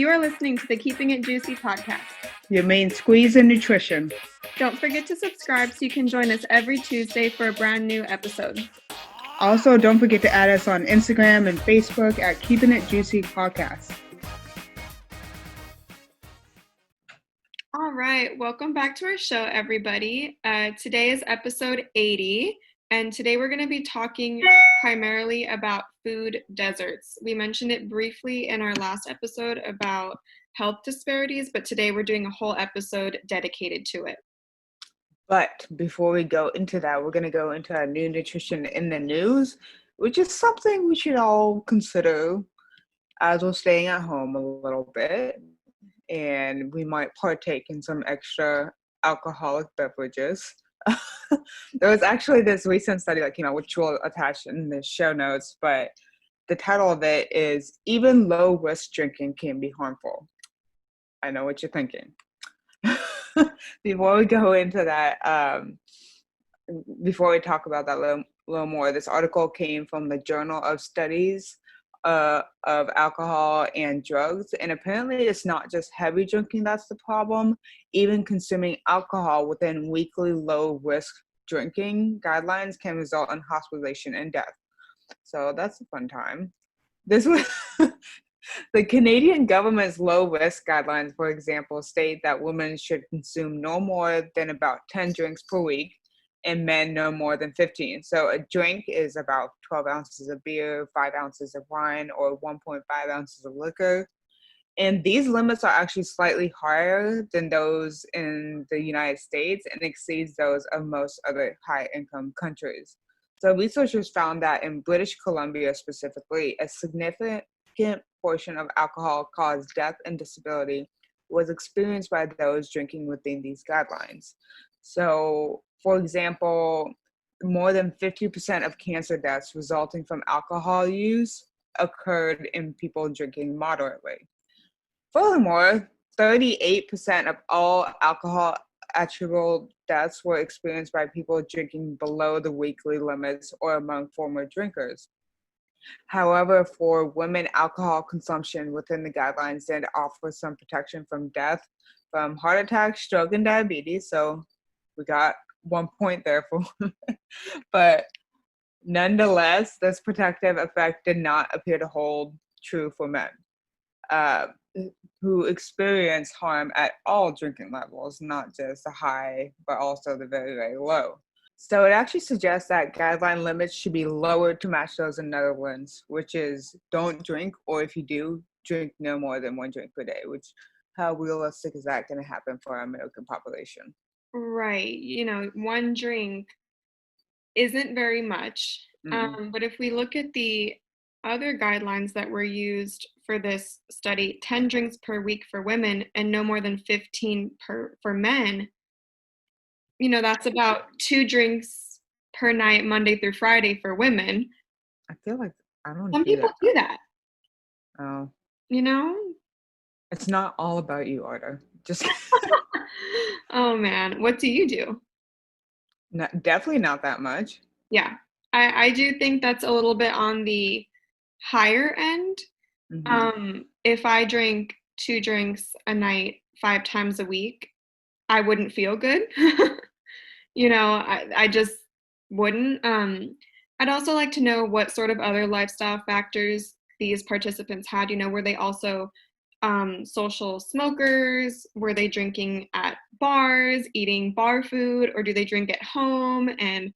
You are listening to the Keeping It Juicy podcast. Your main squeeze in nutrition. Don't forget to subscribe so you can join us every Tuesday for a brand new episode. Also, don't forget to add us on Instagram and Facebook at Keeping It Juicy Podcast. All right, welcome back to our show, everybody. Today is episode 80, and today we're going to be talking primarily about food deserts. We mentioned it briefly in our last episode about health disparities, but today we're doing a whole episode dedicated to it. But before we go into that, we're going to go into our new nutrition in the news, which is something we should all consider as we're staying at home a little bit. And we might partake in some extra alcoholic beverages. There was actually this recent study that came out, which we'll attach in the show notes, but the title of it is "Even Low-Risk Drinking Can Be Harmful." I know what you're thinking. Before we go into that, before we talk about that a little more, this article came from the Journal of Studies of Alcohol and Drugs, and apparently it's not just heavy drinking that's the problem. Even consuming alcohol within weekly low-risk drinking guidelines can result in hospitalization and death. So that's a fun time. This was the Canadian government's low-risk guidelines, for example, state that women should consume no more than about 10 drinks per week, and men no more than 15. So a drink is about 12 ounces of beer, 5 ounces of wine, or 1.5 ounces of liquor. And these limits are actually slightly higher than those in the United States and exceeds those of most other high-income countries. So researchers found that in British Columbia specifically, a significant portion of alcohol-caused death and disability was experienced by those drinking within these guidelines. So, for example, more than 50% of cancer deaths resulting from alcohol use occurred in people drinking moderately. Furthermore, 38% of all alcohol attributable deaths were experienced by people drinking below the weekly limits or among former drinkers. However, for women, alcohol consumption within the guidelines did offer some protection from death from heart attack, stroke, and diabetes. So we got 1 point there for women. But nonetheless, this protective effect did not appear to hold true for men who experience harm at all drinking levels, not just the high, but also the very, very low. So it actually suggests that guideline limits should be lowered to match those in Netherlands, which is don't drink, or if you do, drink no more than 1 drink per day, which how realistic is that going to happen for our American population? Right. 1 drink isn't very much. But if we look at the other guidelines that were used for this study, 10 drinks per week for women and no more than 15 for men, that's about 2 drinks per night, Monday through Friday for women. I feel like I don't Some people do that. Oh. It's not all about you, Arda. Just Oh man, what do you do? Definitely not that much. Yeah, I do think that's a little bit on the higher end. If I drink 2 drinks a night 5 times a week, I wouldn't feel good. I just wouldn't. I'd also like to know what sort of other lifestyle factors these participants had. Were they also social smokers? Were they drinking at bars, eating bar food, or do they drink at home and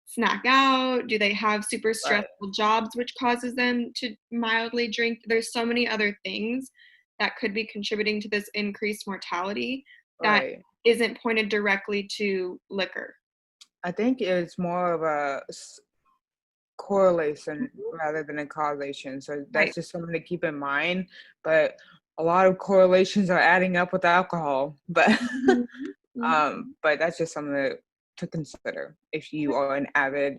snack out? Do they have super stressful jobs which causes them to mildly drink? There's so many other things that could be contributing to this increased mortality that isn't pointed directly to liquor. I think it's more of a correlation rather than a causation. So that's just something to keep in mind. But a lot of correlations are adding up with alcohol. But but that's just something to consider if you are an avid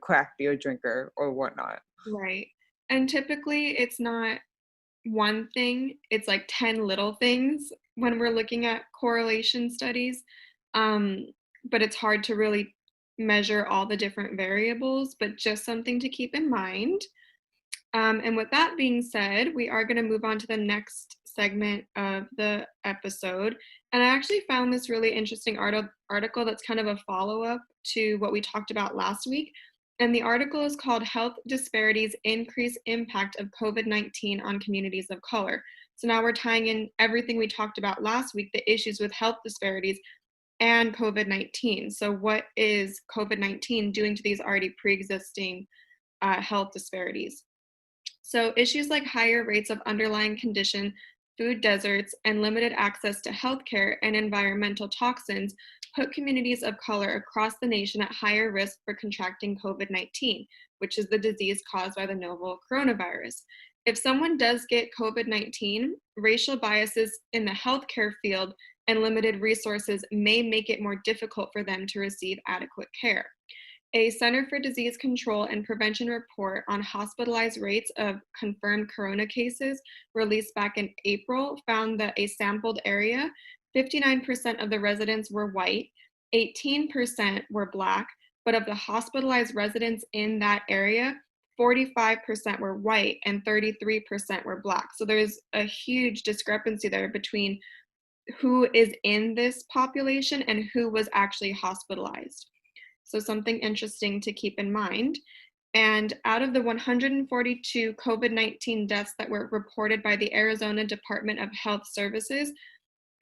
craft beer drinker or whatnot. Right. And typically it's not one thing, it's like 10 little things when we're looking at correlation studies. But it's hard to really measure all the different variables, but just something to keep in mind. And with that being said, we are going to move on to the next segment of the episode. And I actually found this really interesting article that's kind of a follow up to what we talked about last week. And the article is called Health Disparities Increase Impact of COVID-19 on Communities of Color. So now we're tying in everything we talked about last week, the issues with health disparities and COVID-19. So, what is COVID-19 doing to these already pre existing health disparities? So, issues like higher rates of underlying condition, food deserts, and limited access to healthcare and environmental toxins put communities of color across the nation at higher risk for contracting COVID-19, which is the disease caused by the novel coronavirus. If someone does get COVID-19, racial biases in the healthcare field and limited resources may make it more difficult for them to receive adequate care. A Center for Disease Control and Prevention report on hospitalized rates of confirmed corona cases released back in April found that a sampled area, 59% of the residents were white, 18% were Black, but of the hospitalized residents in that area, 45% were white and 33% were Black. So there's a huge discrepancy there between who is in this population and who was actually hospitalized. So something interesting to keep in mind. And out of the 142 COVID-19 deaths that were reported by the Arizona Department of Health Services,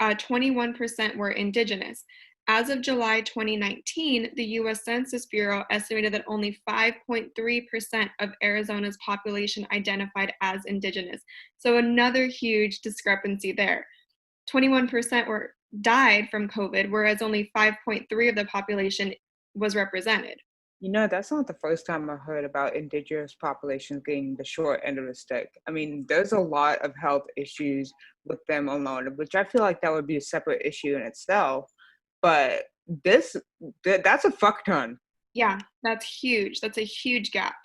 21% were Indigenous. As of July 2019, the US Census Bureau estimated that only 5.3% of Arizona's population identified as Indigenous. So another huge discrepancy there. 21% died from COVID, whereas only 5.3 of the population was represented. That's not the first time I heard about indigenous populations getting the short end of the stick. I mean, there's a lot of health issues with them alone, which I feel like that would be a separate issue in itself. But that's a fuck ton. Yeah, that's huge. That's a huge gap.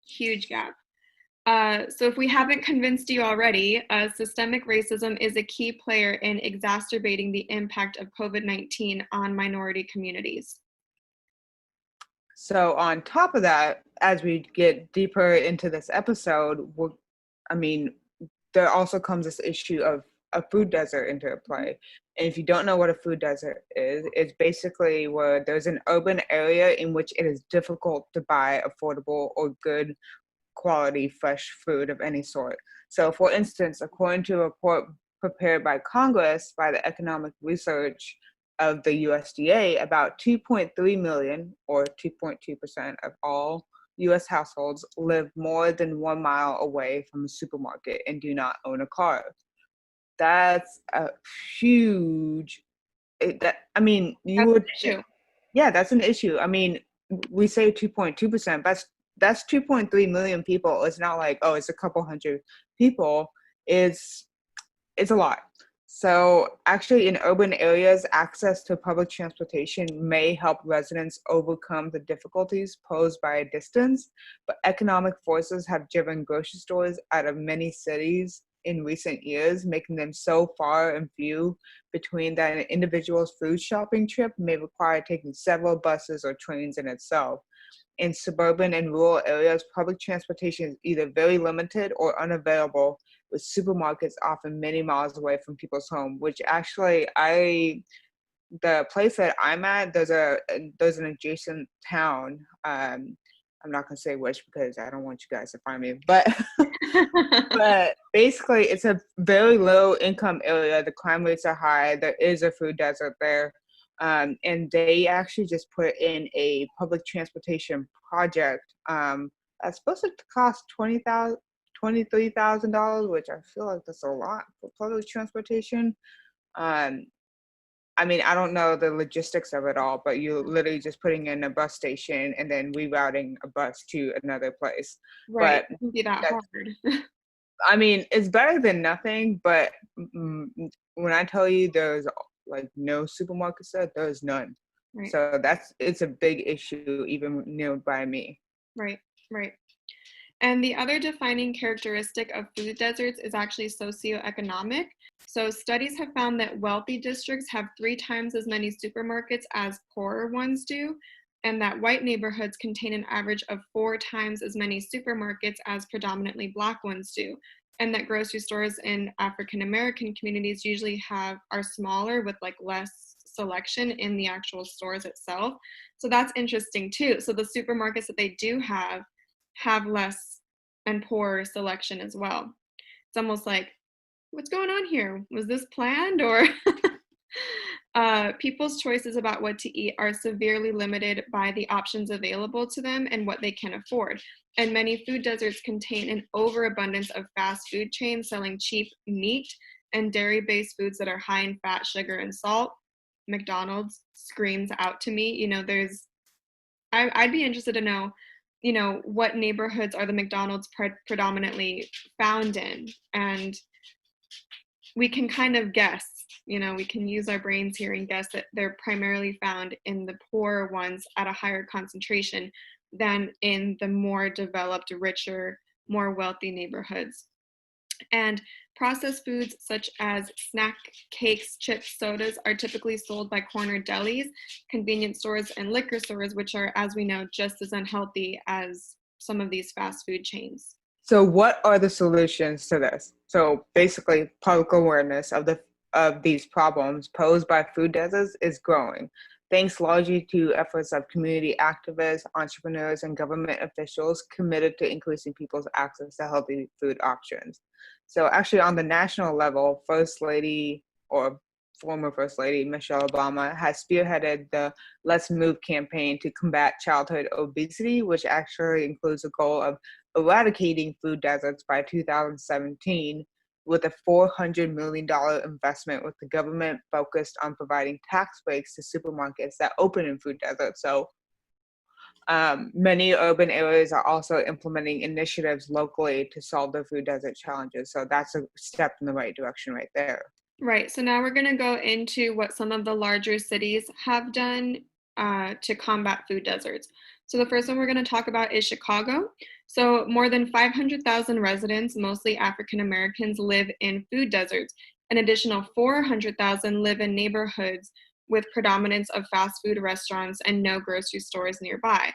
Huge gap. So if we haven't convinced you already, systemic racism is a key player in exacerbating the impact of COVID-19 on minority communities. So on top of that, as we get deeper into this episode, I mean, there also comes this issue of a food desert into play. And if you don't know what a food desert is, it's basically where there's an urban area in which it is difficult to buy affordable or good quality fresh food of any sort. So, for instance, according to a report prepared by Congress by the Economic Research of the USDA, about 2.3 million, or 2.2% of all US households live more than 1 mile away from a supermarket and do not own a car. That's a huge, I mean, you That's an would, issue. yeah, that's an issue. I mean, we say 2.2%, that's 2.3 million people. It's not like, oh, it's a couple hundred people. It's a lot. So actually in urban areas, access to public transportation may help residents overcome the difficulties posed by a distance, but economic forces have driven grocery stores out of many cities in recent years, making them so far and few between that an individual's food shopping trip may require taking several buses or trains in itself. In suburban and rural areas, public transportation is either very limited or unavailable, with supermarkets often many miles away from people's home, which actually the place that I'm at, there's an adjacent town. I'm not gonna say which because I don't want you guys to find me, but but basically it's a very low income area. The crime rates are high. There is a food desert there. And they actually just put in a public transportation project that's supposed to cost $23,000, which I feel like that's a lot for public transportation. Um, I mean, I don't know the logistics of it all, but you're literally just putting in a bus station and then rerouting a bus to another place. Right. But It can be that that's, hard. I mean, it's better than nothing, but when I tell you there's like no supermarkets there, there's none. Right. So it's a big issue even nearby me. Right. Right. And the other defining characteristic of food deserts is actually socioeconomic. So studies have found that wealthy districts have 3 times as many supermarkets as poorer ones do, and that white neighborhoods contain an average of 4 times as many supermarkets as predominantly Black ones do. and that grocery stores in African American communities usually are smaller with like less selection in the actual stores itself. So that's interesting too. So the supermarkets that they do have less and poorer selection as well. It's almost like, what's going on here? Was this planned or people's choices about what to eat are severely limited by the options available to them and what they can afford. And many food deserts contain an overabundance of fast food chains selling cheap meat and dairy-based foods that are high in fat, sugar, and salt. McDonald's screams out to me. I'd be interested to know, what neighborhoods are the McDonald's predominantly found in, and we can kind of guess, we can use our brains here and guess that they're primarily found in the poorer ones at a higher concentration than in the more developed, richer, more wealthy neighborhoods. And processed foods such as snack cakes, chips, sodas are typically sold by corner delis, convenience stores, and liquor stores, which are, as we know, just as unhealthy as some of these fast food chains. So what are the solutions to this? So basically, public awareness of these problems posed by food deserts is growing, thanks largely to efforts of community activists, entrepreneurs, and government officials committed to increasing people's access to healthy food options. So actually, on the national level, First Lady or former First Lady Michelle Obama has spearheaded the Let's Move campaign to combat childhood obesity, which actually includes a goal of eradicating food deserts by 2017 with a $400 million investment, with the government focused on providing tax breaks to supermarkets that open in food deserts. So many urban areas are also implementing initiatives locally to solve the food desert challenges. So that's a step in the right direction right there. Right. So now we're going to go into what some of the larger cities have done to combat food deserts. So the first one we're going to talk about is Chicago. So more than 500,000 residents, mostly African Americans, live in food deserts. An additional 400,000 live in neighborhoods with predominance of fast food restaurants and no grocery stores nearby.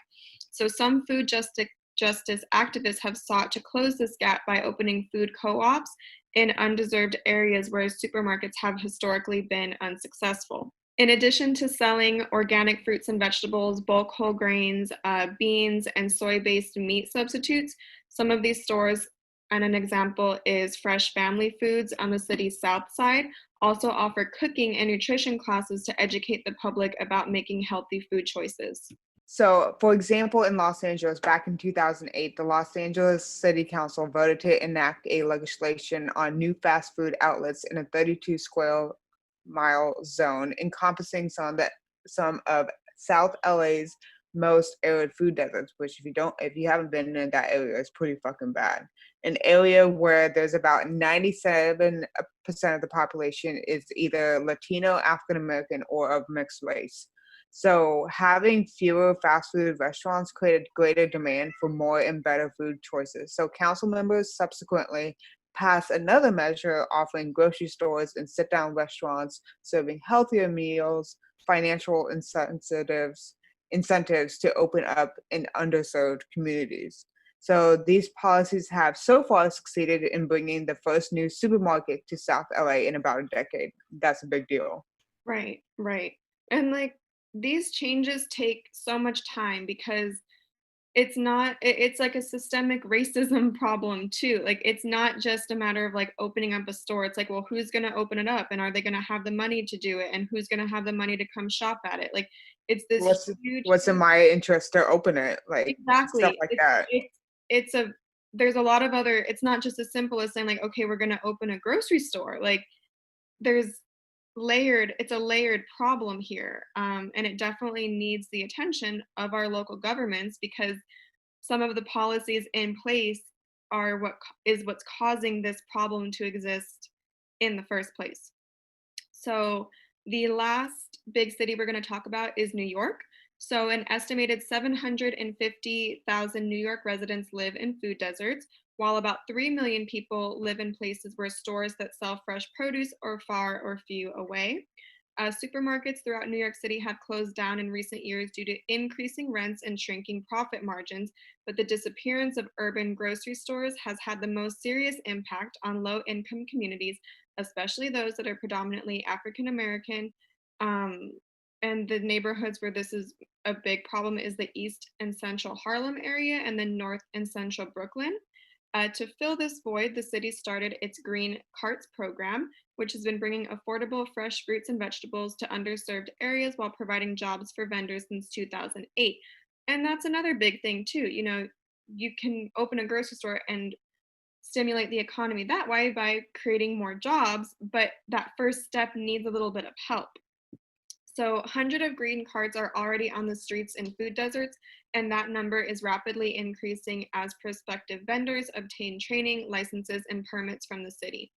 So some food justice activists have sought to close this gap by opening food co-ops in undeserved areas where supermarkets have historically been unsuccessful. In addition to selling organic fruits and vegetables, bulk whole grains, beans, and soy-based meat substitutes, some of these stores, and an example is Fresh Family Foods on the city's south side, also offer cooking and nutrition classes to educate the public about making healthy food choices. So, for example, in Los Angeles, back in 2008, the Los Angeles City Council voted to enact a legislation on new fast food outlets in a 32 square mile zone, encompassing some of South LA's most arid food deserts, which if you haven't been in that area, it's pretty fucking bad. An area where there's about 97% of the population is either Latino, African American, or of mixed race. So having fewer fast food restaurants created greater demand for more and better food choices. So council members subsequently passed another measure offering grocery stores and sit-down restaurants serving healthier meals, financial incentives to open up in underserved communities. So these policies have so far succeeded in bringing the first new supermarket to South LA in about a decade. That's a big deal. Right, right. And like these changes take so much time because it's like a systemic racism problem too. Like it's not just a matter of like opening up a store. It's like, well, who's going to open it up and are they going to have the money to do it and who's going to have the money to come shop at it? Like it's this What's huge what's in my interest to open it, like stuff exactly. like that. It's a there's a lot of other it's not just as simple as saying like, okay, we're going to open a grocery store. Like there's it's a layered problem here, and it definitely needs the attention of our local governments because some of the policies in place are what's causing this problem to exist in the first place. So the last big city we're going to talk about is New York. So an estimated 750,000 New York residents live in food deserts, while about 3 million people live in places where stores that sell fresh produce are far or few away. Supermarkets throughout New York City have closed down in recent years due to increasing rents and shrinking profit margins, but the disappearance of urban grocery stores has had the most serious impact on low income communities, especially those that are predominantly African American. Um, and the neighborhoods where this is a big problem is the East and Central Harlem area and then North and Central Brooklyn. To fill this void, the city started its Green Carts program, which has been bringing affordable fresh fruits and vegetables to underserved areas while providing jobs for vendors since 2008. And that's another big thing, too. You know, you can open a grocery store and stimulate the economy that way by creating more jobs, but that first step needs a little bit of help. So, hundreds of green cards are already on the streets in food deserts, and that number is rapidly increasing as prospective vendors obtain training, licenses, and permits from the city.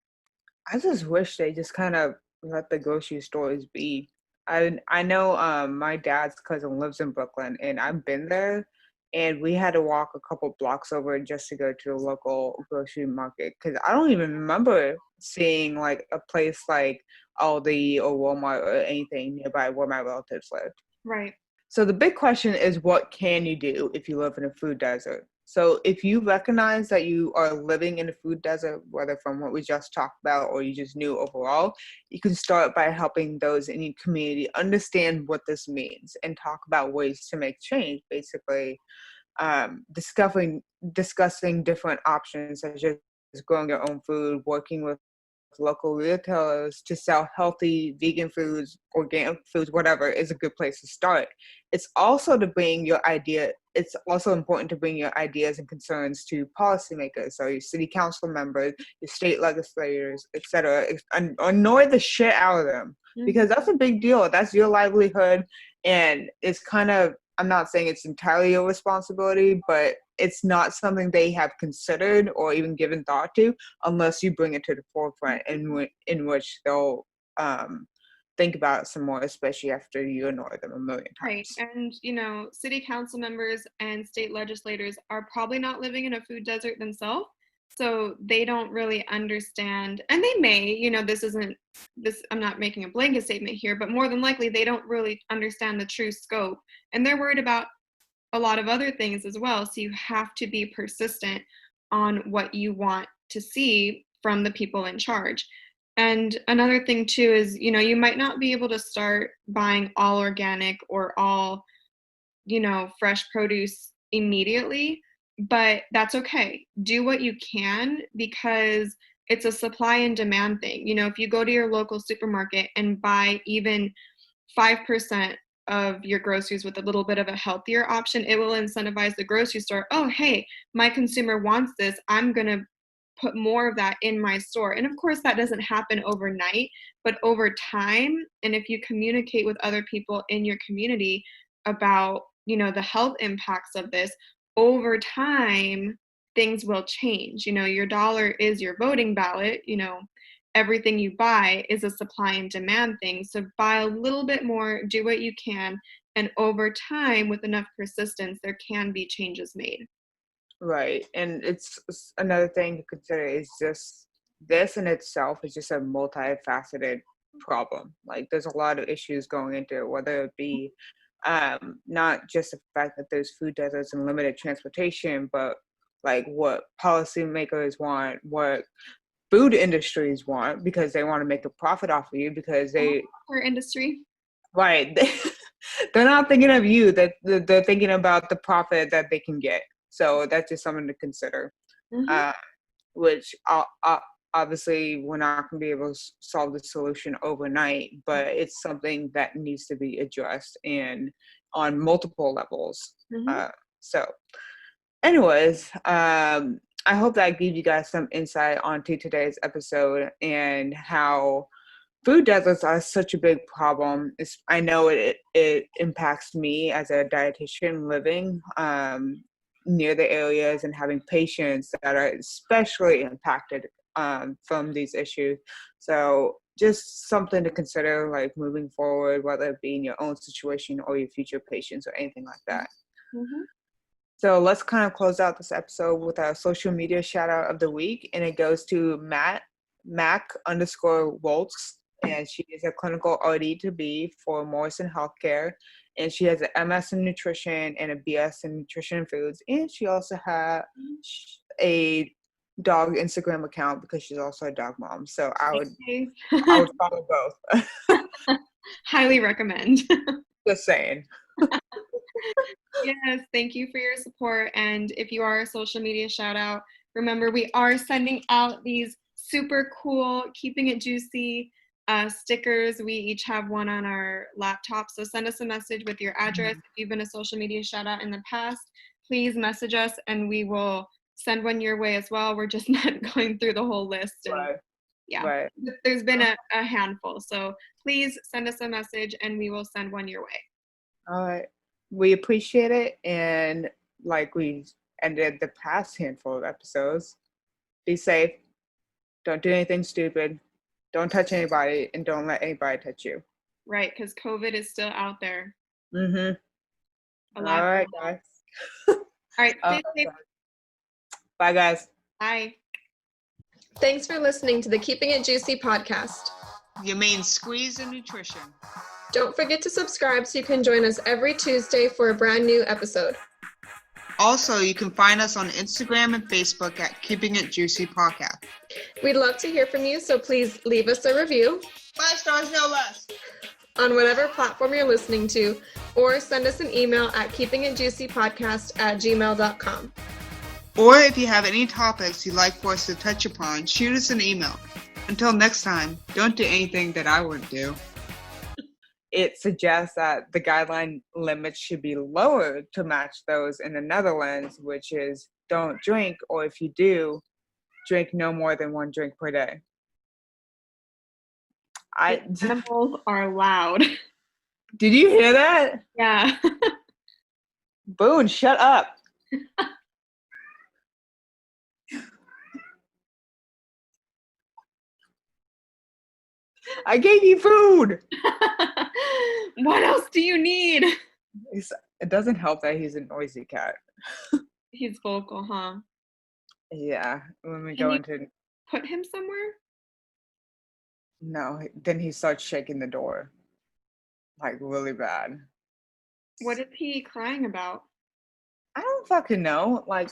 I just wish they just kind of let the grocery stores be. I know my dad's cousin lives in Brooklyn and I've been there and we had to walk a couple blocks over just to go to the local grocery market because I don't even remember seeing like a place like Aldi or Walmart or anything nearby where my relatives live. Right. So the big question is, what can you do if you live in a food desert? So if you recognize that you are living in a food desert, whether from what we just talked about or you just knew overall, you can start by helping those in your community understand what this means and talk about ways to make change. Basically, discussing different options such as growing your own food, working with local retailers to sell healthy vegan foods, organic foods, whatever, is a good place to start. It's also important to bring your ideas and concerns to policymakers, so your city council members, your state legislators, etc. Annoy the shit out of them because Mhm. that's a big deal. That's your livelihood, and it's kind of, I'm not saying it's entirely your responsibility, but it's not something they have considered or even given thought to unless you bring it to the forefront in which they'll um, think about it some more, especially after you annoy them a million Right. times. And, you know, city council members and state legislators are probably not living in a food desert themselves. So they don't really understand, and they may, you know, I'm not making a blanket statement here, but more than likely they don't really understand the true scope. And they're worried about a lot of other things as well. So you have to be persistent on what you want to see from the people in charge. And another thing too is, you know, you might not be able to start buying all organic or all, you know, fresh produce immediately, but that's okay. Do what you can because it's a supply and demand thing. You know, if you go to your local supermarket and buy even 5% of your groceries with a little bit of a healthier option, it will incentivize the grocery store. Oh, hey, my consumer wants this. I'm going to put more of that in my store. And of course, that doesn't happen overnight, but over time, and if you communicate with other people in your community about, you know, the health impacts of this, over time, things will change. You know, your dollar is your voting ballot, you know, everything you buy is a supply and demand thing. So buy a little bit more, do what you can, and over time, with enough persistence, there can be changes made. Right. And it's another thing to consider is just this in itself is just a multifaceted problem. Like there's a lot of issues going into it, whether it be not just the fact that there's food deserts and limited transportation, but like what policymakers want, what food industries want because they want to make a profit off of you because they Our industry. right. They're not thinking of you, that they're thinking about the profit that they can get. So that's just something to consider. Hmm. Uh, which obviously we're not going to be able to solve the solution overnight, but it's something that needs to be addressed and on multiple levels. Hmm. Uh, so, anyways, I hope that gave you guys some insight onto today's episode and how food deserts are such a big problem. I know it impacts me as a dietitian living near the areas and having patients that are especially impacted from these issues. So just something to consider, like moving forward, whether it be in your own situation or your future patients or anything like that. Hmm. So let's kind of close out this episode with our social media shout out of the week, and it goes to Mac_Waltz. and she is a clinical OD to be for Morrison Healthcare. And she has an MS in nutrition and a BS in nutrition and foods. And she also has a dog Instagram account because she's also a dog mom. So I would follow both. Highly recommend. Just saying. Yes, thank you for your support. And if you are a social media shout out, remember we are sending out these super cool Keeping It Juicy stickers. We each have one on our laptop. So send us a message with your address. If you've been a social media shout out in the past, please message us and we will send one your way as well. We're just not going through the whole list. And Right. yeah, Right. there's been a handful. So please send us a message and we will send one your way. All right. We appreciate it. And like we ended the past handful of episodes, be safe. Don't do anything stupid. Don't touch anybody, and don't let anybody touch you. Right, because COVID is still out there. Mm-hmm. All right, guys. All right, stay safe. Bye, guys. Bye. Thanks for listening to the Keeping It Juicy podcast. Your main squeeze in nutrition. Don't forget to subscribe so you can join us every Tuesday for a brand new episode. Also, you can find us on Instagram and Facebook at Keeping It Juicy Podcast. We'd love to hear from you, so please leave us a review. 5 stars, no less. On whatever platform you're listening to, or send us an email at keepingitjuicypodcast@gmail.com. Or if you have any topics you'd like for us to touch upon, shoot us an email. Until next time, don't do anything that I wouldn't do. It suggests that the guideline limits should be lowered to match those in the Netherlands, which is don't drink, or if you do, drink no more than 1 drink per day. Animals are loud. Did you hear that? Yeah. Boone, shut up. I gave you food. What else do you need? It doesn't help that he's a noisy cat. He's vocal, huh? Yeah. When we Can go you into put him somewhere? No, then he starts shaking the door. Like really bad. What is he crying about? I don't fucking know. Like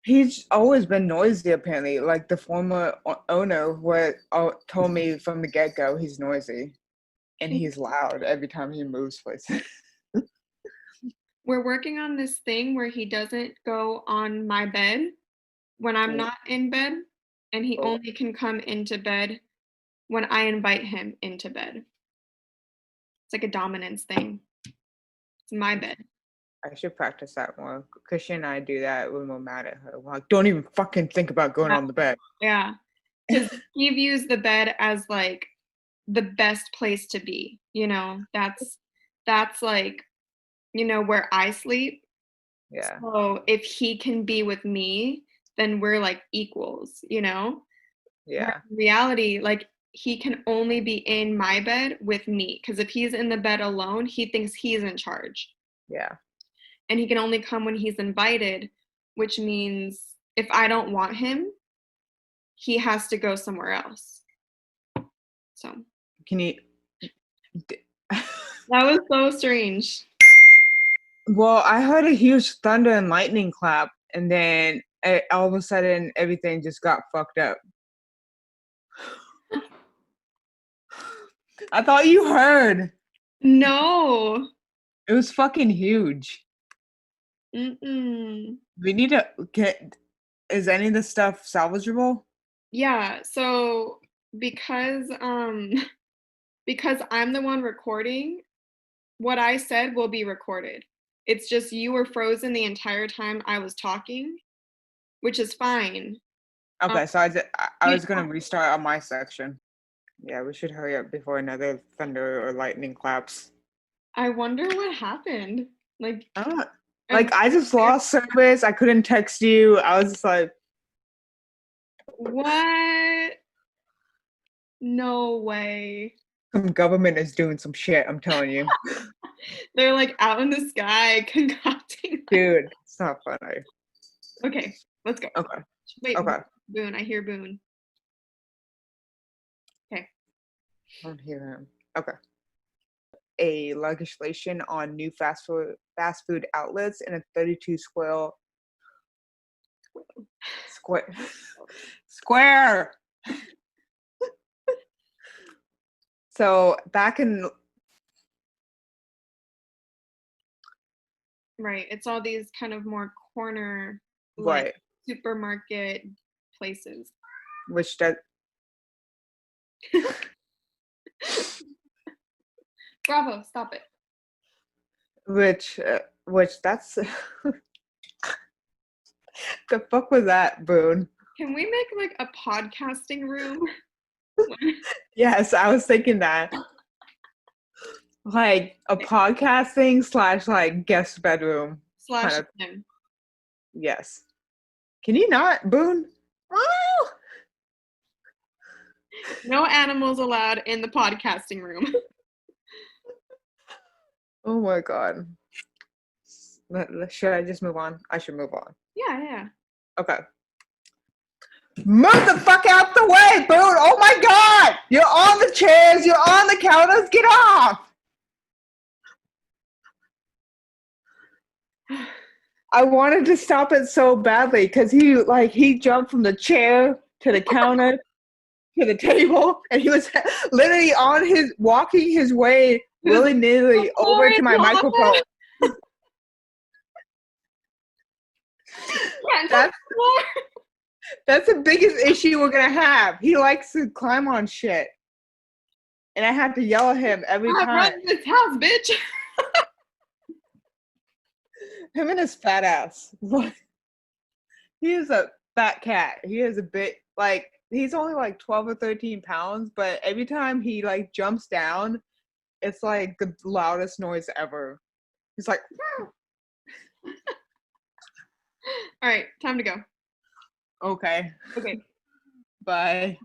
he's always been noisy apparently. Like the former owner told me from the get-go he's noisy. And he's loud every time he moves places. We're working on this thing where he doesn't go on my bed when I'm not in bed, and he only can come into bed when I invite him into bed. It's like a dominance thing. It's my bed. I should practice that more. Christian and I do that when we're mad at her. We're like, don't even fucking think about going on the bed. Yeah. Because he views the bed as like the best place to be. You know, that's like, you know, where I sleep. Yeah. So if he can be with me, then we're like equals, you know? Yeah. In reality, like he can only be in my bed with me. Because if he's in the bed alone, he thinks he's in charge. Yeah. And he can only come when he's invited, which means if I don't want him, he has to go somewhere else. So Can you that was so strange. Well, I heard a huge thunder and lightning clap, and then all of a sudden everything just got fucked up. I thought you heard. No. It was fucking huge. Mm-mm. We need to get. Is any of the stuff salvageable? Yeah. So because because I'm the one recording, what I said will be recorded. It's just you were frozen the entire time I was talking, which is fine. Okay, so I was gonna restart on my section. Yeah, we should hurry up before another thunder or lightning claps. I wonder what happened. Like, I just lost service. I couldn't text you. I was just like, what? No way. some government is doing some shit, I'm telling you. They're like out in the sky concocting. Dude, it's not funny. Okay, let's go. Okay. Wait, Okay. Boone. I hear Boone. Okay. I don't hear him. Okay. A legislation on new fast food outlets in a 32 square square. So back in Right. It's all these kind of more corner, like right, supermarket places. which that Bravo, stop it. which that's the fuck was that, Boone? Can we make like a podcasting room? Yes, I was thinking that. Like a podcasting slash like guest bedroom kind Slash of. him. Yes. Can you not, Boone? Oh, No animals allowed in the podcasting room. oh my god. Should I just move on? I should move on. Yeah, yeah. Okay. Move the fuck out the way, Boone! Oh my god! You're on the chairs, you're on the counters, get off! I wanted to stop it so badly because he jumped from the chair to the counter to the table, and he was literally walking his way willy nilly over to my microphone. That's that's the biggest issue we're gonna have. He likes to climb on shit, and I have to yell at him every time. Run this house, bitch. Him and his fat ass. He is a fat cat. He is a bit like he's only like 12 or 13 pounds, but every time he like jumps down, it's like the loudest noise ever. He's like, All right, time to go. okay, Okay. bye.